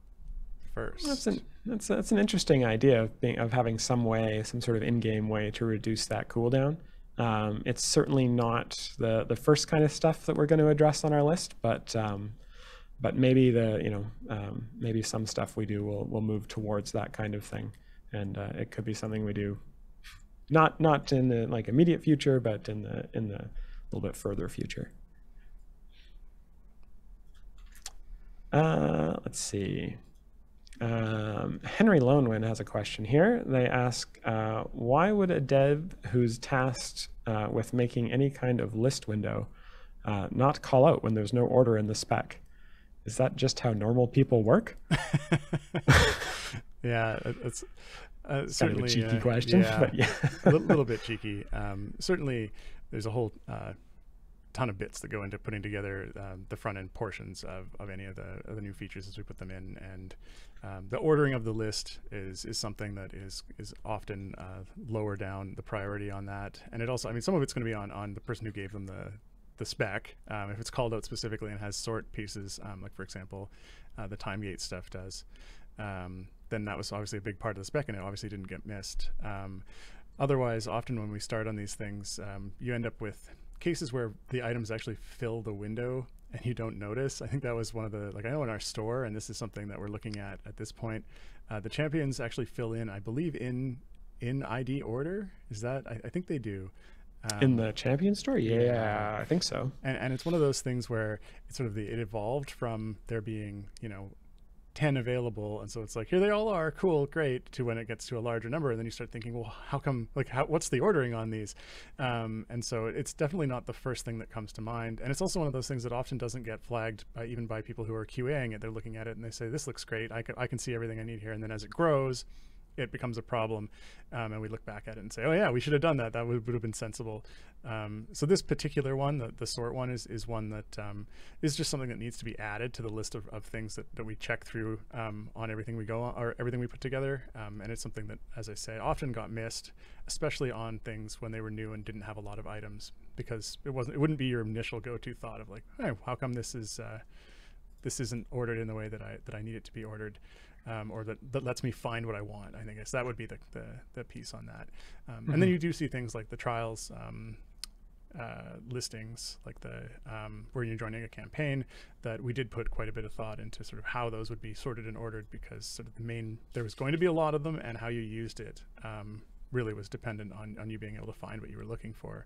first. That's an interesting idea of having some sort of in-game way to reduce that cooldown. It's certainly not the first kind of stuff that we're going to address on our list, but but maybe maybe some stuff we do will move towards that kind of thing, and it could be something we do, not in the like immediate future, but in the little bit further future. Let's see. Henry Lonewind has a question here. They ask, why would a dev who's tasked with making any kind of list window not call out when there's no order in the spec? Is that just how normal people work? Yeah, it's certainly kind of a cheeky question. Yeah, but yeah. a little bit cheeky. Certainly, there's a whole ton of bits that go into putting together the front end portions of any of the new features as we put them in, and the ordering of the list is something that is often lower down the priority on that. And it also, I mean, some of it's going to be on the person who gave them the spec. If it's called out specifically and has sort pieces, like for example, the time gate stuff does, then that was obviously a big part of the spec, and it obviously didn't get missed. Otherwise, often when we start on these things, you end up with cases where the items actually fill the window and you don't notice. I think that was one of the, like, I know in our store, and this is something that we're looking at this point, the champions actually fill in, I believe, in ID order. Is that, I think they do. In the champion store? Yeah, I think so. And it's one of those things where it's sort of it evolved from there being, 10 available, and so it's like, here they all are, cool, great, to when it gets to a larger number, and then you start thinking, well, how come, like, what's the ordering on these? And so it's definitely not the first thing that comes to mind, and it's also one of those things that often doesn't get flagged even by people who are QAing it. They're looking at it and they say, this looks great, I can see everything I need here, and then as it grows, it becomes a problem, and we look back at it and say, oh yeah, we should have done that. That would have been sensible. So this particular one, the sort one, is one that is just something that needs to be added to the list of things that we check through on everything we go on, or everything we put together. And it's something that, as I say, often got missed, especially on things when they were new and didn't have a lot of items, because it wouldn't be your initial go-to thought of like, hey, how come this isn't ordered in the way that I need it to be ordered. Or that lets me find what I want. I guess that would be the piece on that. And then you do see things like the trials listings, like where you're joining a campaign, that we did put quite a bit of thought into sort of how those would be sorted and ordered, because sort of there was going to be a lot of them, and how you used it really was dependent on you being able to find what you were looking for.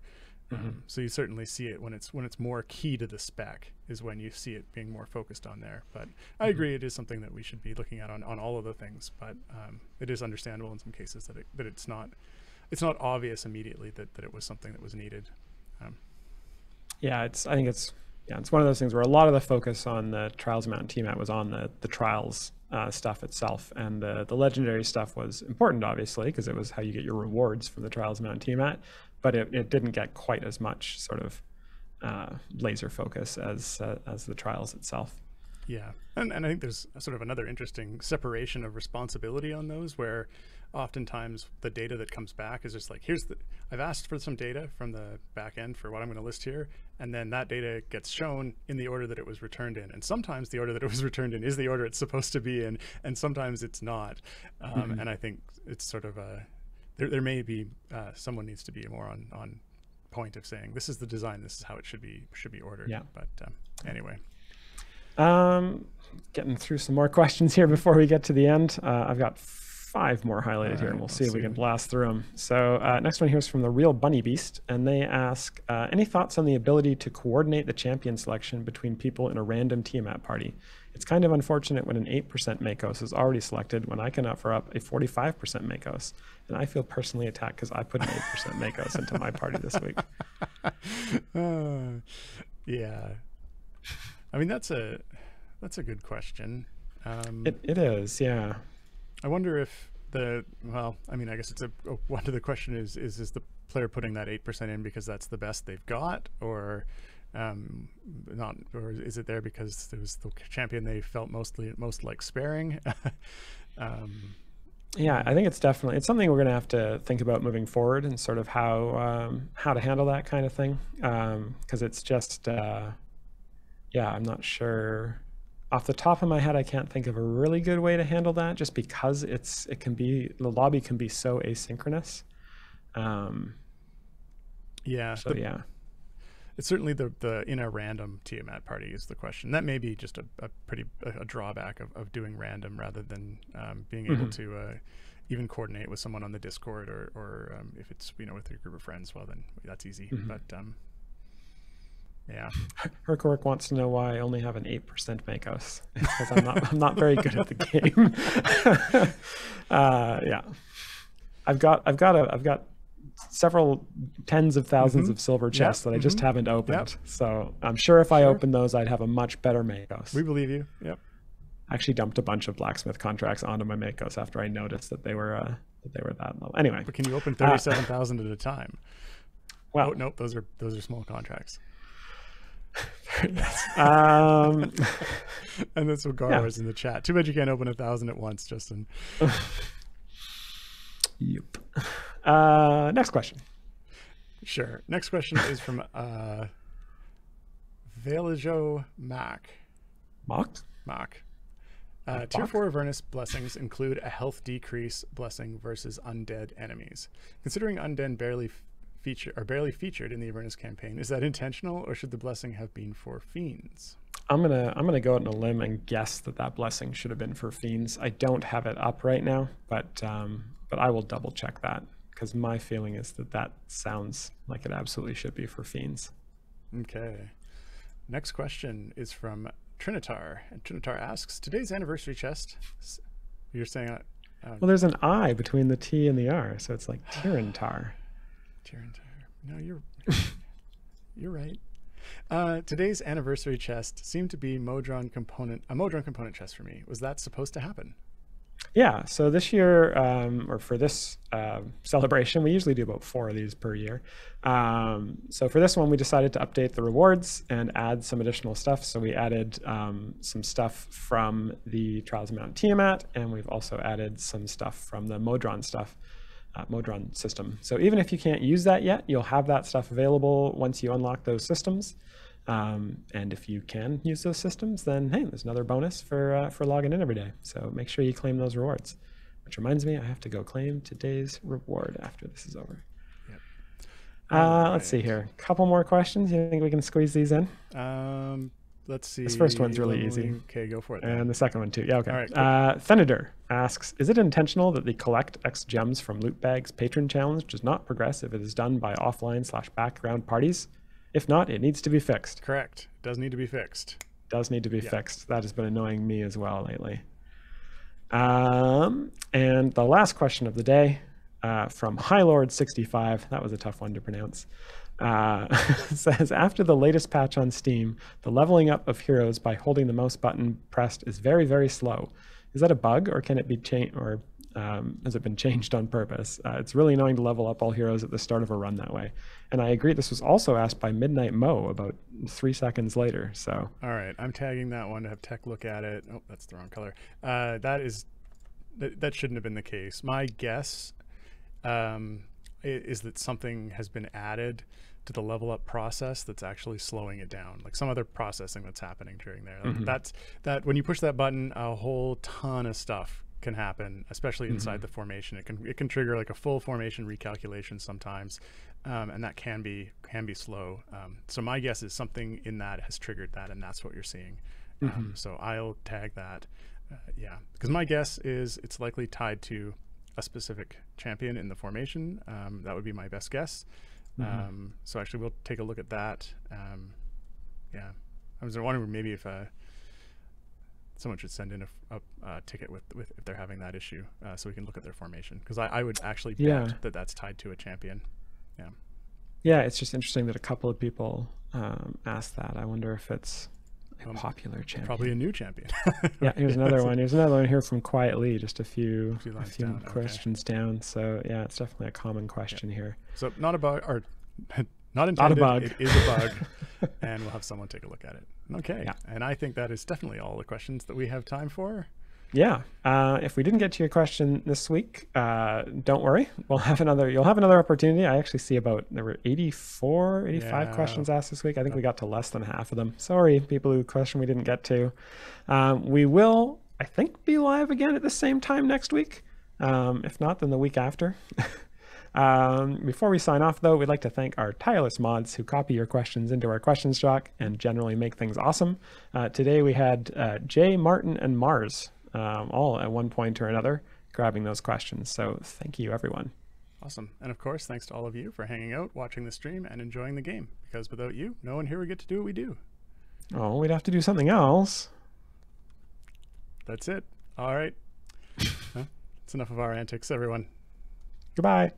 So you certainly see it when it's more key to the spec, is when you see it being more focused on there. But I agree, it is something that we should be looking at on all of the things. But it is understandable in some cases that it's not obvious immediately that it was something that was needed. I think it's one of those things where a lot of the focus on the Trials Mountain TMAT was on the trials stuff itself, and the legendary stuff was important, obviously, because it was how you get your rewards from the Trials Mountain TMAT. But it didn't get quite as much sort of laser focus as the trials itself. Yeah, and I think there's sort of another interesting separation of responsibility on those, where oftentimes the data that comes back is just like, I've asked for some data from the back end for what I'm going to list here, and then that data gets shown in the order that it was returned in. And sometimes the order that it was returned in is the order it's supposed to be in, and sometimes it's not. And I think it's sort of there may be someone needs to be more on point of saying, this is the design, this is how it should be ordered. Yeah. But anyway. Getting through some more questions here before we get to the end. I've got 5 more highlighted here, and we'll see if we can blast through them. So next one here is from the Real Bunny Beast, and they ask, any thoughts on the ability to coordinate the champion selection between people in a random Tiamat party? It's kind of unfortunate when an 8% Makos is already selected when I can offer up a 45% Makos. And I feel personally attacked because I put an 8% Makos into my party this week. Yeah. I mean, that's a good question. It is, yeah. I wonder if I guess it's one of the question is the player putting that 8% in because that's the best they've got, or not, or is it there because it was the champion they felt most like sparing? Yeah, I think it's something we're going to have to think about moving forward, and sort of how to handle that kind of thing, because it's just I'm not sure. Off the top of my head, I can't think of a really good way to handle that, just because the lobby can be so asynchronous. Yeah. So yeah. It's certainly the in a random Tiamat party is the question. That may be just a drawback of doing random rather than being able to even coordinate with someone on the Discord or if it's with your group of friends. Well, then that's easy. But yeah. Hercork wants to know why I only have an 8% Makos. Because I'm not very good at the game. Yeah, I've got several tens of thousands of silver chests that I just haven't opened. So I'm sure if I opened those, I'd have a much better Makos. We believe you. Yep. I actually dumped a bunch of blacksmith contracts onto my Makos after I noticed that they were that low. Anyway, but can you open 37,000 at a time? Well, oh, nope, those are small contracts. Yes. And that's what Garwar's in the chat. Too bad you can't open 1,000 at once, Justin. Yep. Next question. Sure. Next question is from Velajo Mac. Mac. Tier 4 Avernus blessings include a health decrease blessing versus undead enemies. Considering undead barely featured in the Avernus campaign, is that intentional, or should the blessing have been for fiends? I'm gonna go out on a limb and guess that blessing should have been for fiends. I don't have it up right now, but I will double check that, because my feeling is that sounds like it absolutely should be for fiends. Okay. Next question is from Trinitar, and Trinitar asks, today's anniversary chest. You're saying well, there's an I between the T and the R, so it's like Tirintar. No, you're right. Today's anniversary chest seemed to be a Modron component chest for me. Was that supposed to happen? Yeah, so this year, or for this celebration, we usually do about 4 of these per year. So for this one, we decided to update the rewards and add some additional stuff. So we added some stuff from the Trials of Mount Tiamat, and we've also added some stuff from the Modron system. So even if you can't use that yet, you'll have that stuff available once you unlock those systems. And if you can use those systems, then hey, there's another bonus for logging in every day. So make sure you claim those rewards. Which reminds me, I have to go claim today's reward after this is over. Yep. Let's see here. A couple more questions. You think we can squeeze these in? Let's see. This first one's really easy. Okay, go for it. Then. And the second one too. Yeah, okay. All right, cool. Thenider asks, is it intentional that the collect X gems from loot bags patron challenge does not progress if it is done by offline/background parties? If not, it needs to be fixed. Correct. It does need to be fixed. Does need to be fixed. That has been annoying me as well lately. And the last question of the day from Highlord65, that was a tough one to pronounce, says, after the latest patch on Steam, the leveling up of heroes by holding the mouse button pressed is very, very slow. Is that a bug, or can it be changed, or has it been changed on purpose? It's really annoying to level up all heroes at the start of a run that way. And I agree, this was also asked by Midnight Mo about 3 seconds later. So all right, I'm tagging that one to have tech look at it. Oh, that's the wrong color. That shouldn't have been the case. My guess is that something has been added to the level up process that's actually slowing it down, like some other processing that's happening during there. That when you push that button, a whole ton of stuff can happen, especially inside the formation. It can trigger like a full formation recalculation sometimes, and that can be slow. So my guess is something in that has triggered that, and that's what you're seeing. So I'll tag that. Yeah, because my guess is it's likely tied to a specific champion in the formation. That would be my best guess. So actually we'll take a look at that. Yeah, I was wondering maybe if someone should send in a ticket with if they're having that issue, so we can look at their formation, because I would actually bet that that's tied to a champion. Yeah, it's just interesting that a couple of people asked that. I wonder if it's a popular champion. Probably a new champion. Yeah, here's another one. Here's another one here from Quiet Lee, just a few down. questions down. So yeah, it's definitely a common question here. So not a bug, or not intended. Not a bug. It is a bug, and we'll have someone take a look at it. Okay, and I think that is definitely all the questions that we have time for. Yeah, if we didn't get to your question this week, don't worry. You'll have another opportunity. I actually see there were 85 questions asked this week. I think we got to less than half of them. Sorry, people who question we didn't get to. We will, I think, be live again at the same time next week. If not, then the week after. Before we sign off, though, we'd like to thank our tireless mods who copy your questions into our questions doc and generally make things awesome. Today we had Jay, Martin, and Mars all at one point or another grabbing those questions. So thank you, everyone. Awesome. And of course, thanks to all of you for hanging out, watching the stream, and enjoying the game. Because without you, no one here would get to do what we do. Oh, we'd have to do something else. That's it. All right. Well, that's enough of our antics, everyone. Goodbye.